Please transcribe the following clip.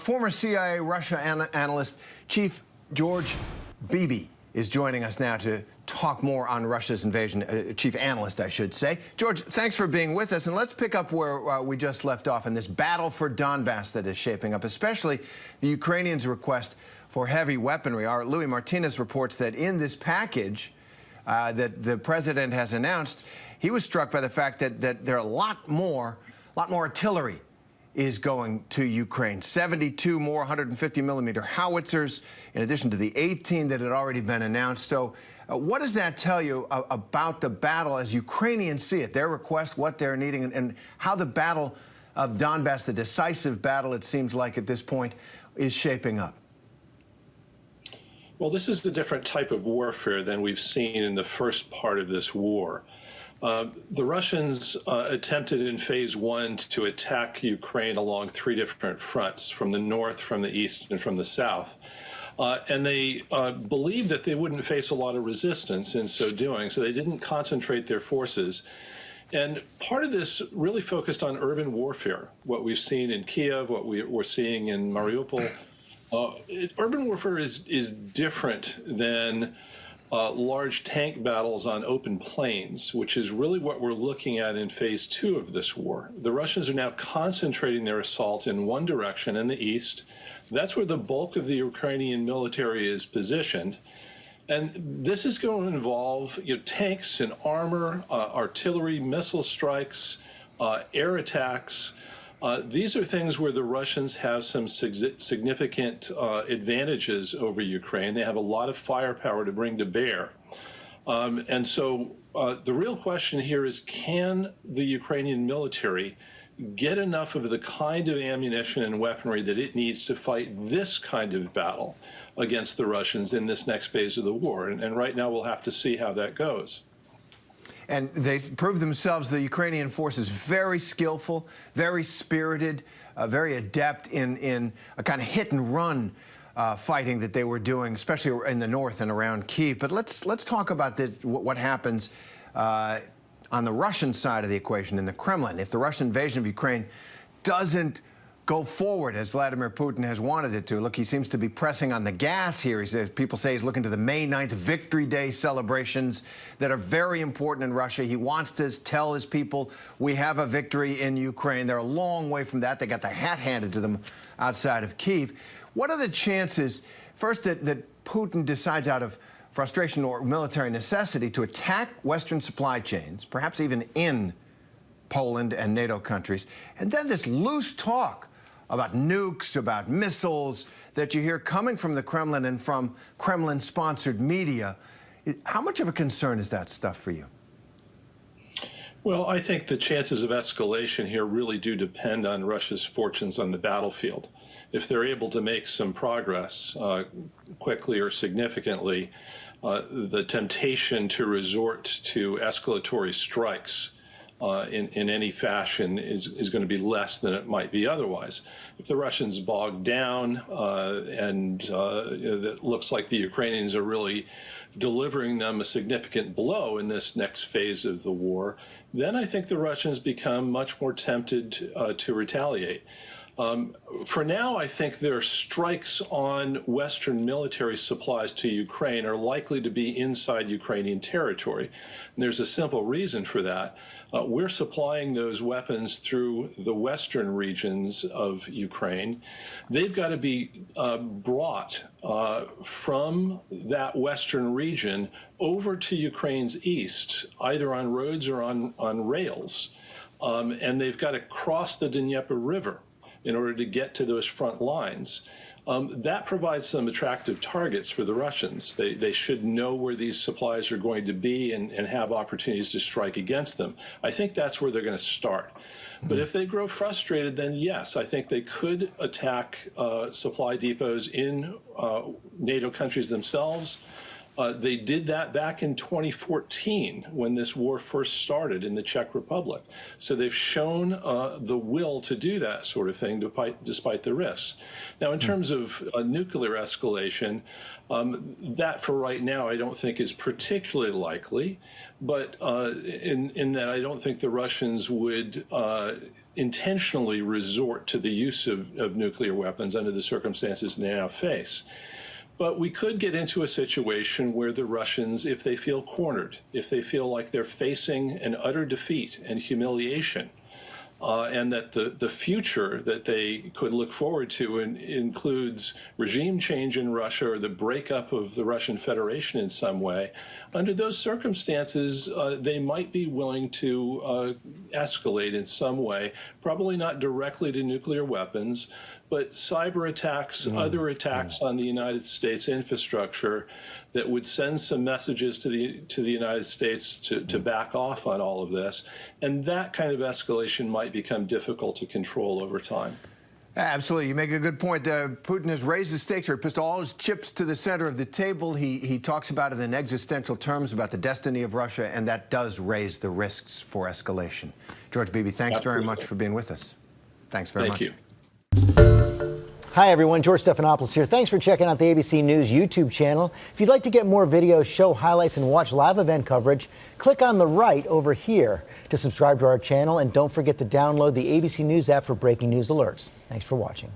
Former CIA Russia analyst Chief George Beebe is joining us now to talk more on Russia's invasion. Chief analyst, I should say. George, thanks for being with us. And let's pick up where we just left off in this battle for Donbass that is shaping up, especially the Ukrainians' request for heavy weaponry. Our Louis Martinez reports that in this package that the president has announced, he was struck by the fact that there are a lot more artillery is going to Ukraine. 72 more 150 millimeter howitzers, in addition to the 18 that had already been announced. So what does that tell you about the battle as Ukrainians see it, their request, what they're needing, and how the battle of Donbass, the decisive battle it seems like at this point, is shaping up? Well, this is a different type of warfare than we've seen in the first part of this war. The Russians attempted in phase one to attack Ukraine along three different fronts, from the north, from the east, and from the south. And they believed that they wouldn't face a lot of resistance in so doing, so they didn't concentrate their forces. And part of this really focused on urban warfare, what we've seen in Kiev, what we're seeing in Mariupol. Urban warfare is different than large tank battles on open plains, which is really what we're looking at in phase two of this war. The Russians are now concentrating their assault in one direction, in the east. That's where the bulk of the Ukrainian military is positioned. And this is going to involve tanks and armor, artillery, missile strikes, air attacks. These are things where the Russians have some significant advantages over Ukraine. They have a lot of firepower to bring to bear. And so the real question here is, can the Ukrainian military get enough of the kind of ammunition and weaponry that it needs to fight this kind of battle against the Russians in this next phase of the war? And right now we'll have to see how that goes. And they proved themselves, the Ukrainian forces, very skillful, very spirited, very adept in a kind of hit-and-run fighting that they were doing, especially in the north and around Kyiv. But let's talk about what happens on the Russian side of the equation in the Kremlin. If the Russian invasion of Ukraine doesn't go forward as Vladimir Putin has wanted it to. Look, he seems to be pressing on the gas here. He says, people say he's looking to the May 9th Victory Day celebrations that are very important in Russia. He wants to tell his people, we have a victory in Ukraine. They're a long way from that. They got their hat handed to them outside of Kyiv. What are the chances, first, that Putin decides out of frustration or military necessity to attack Western supply chains, perhaps even in Poland and NATO countries, and then this loose talk about nukes, about missiles that you hear coming from the Kremlin and from Kremlin-sponsored media? How much of a concern is that stuff for you? Well, I think the chances of escalation here really do depend on Russia's fortunes on the battlefield. If they're able to make some progress quickly or significantly, the temptation to resort to escalatory strikes in any fashion is going to be less than it might be otherwise. If the Russians bog down and it looks like the Ukrainians are really delivering them a significant blow in this next phase of the war, then I think the Russians become much more tempted to retaliate. For now, I think their strikes on Western military supplies to Ukraine are likely to be inside Ukrainian territory. And there's a simple reason for that. We're supplying those weapons through the western regions of Ukraine. They've got to be brought from that western region over to Ukraine's east, either on roads or on rails. And they've got to cross the Dnieper River in order to get to those front lines. That provides some attractive targets for the Russians. They should know where these supplies are going to be and have opportunities to strike against them. I think that's where they're going to start. But if they grow frustrated, then yes, I think they could attack supply depots in NATO countries themselves. They did that back in 2014 when this war first started in the Czech Republic. So they've shown the will to do that sort of thing despite the risks. Now, in terms of nuclear escalation, that for right now I don't think is particularly likely, but in that I don't think the Russians would intentionally resort to the use of nuclear weapons under the circumstances they now face. But we could get into a situation where the Russians, if they feel cornered, if they feel like they're facing an utter defeat and humiliation, and that the future that they could look forward to includes regime change in Russia or the breakup of the Russian Federation in some way, under those circumstances, they might be willing to escalate in some way, probably not directly to nuclear weapons, but cyber attacks, other attacks on the United States infrastructure that would send some messages to the United States to back off on all of this. And that kind of escalation might become difficult to control over time. Absolutely. You make a good point. Putin has raised the stakes or pushed all his chips to the center of the table. He talks about it in existential terms about the destiny of Russia, and that does raise the risks for escalation. George Beebe, thanks very much for being with us. Thanks very much. Thank you. Hi, everyone. George Stephanopoulos here. Thanks for checking out the ABC News YouTube channel. If you'd like to get more videos, show highlights, and watch live event coverage, click on the right over here to subscribe to our channel. And don't forget to download the ABC News app for breaking news alerts. Thanks for watching.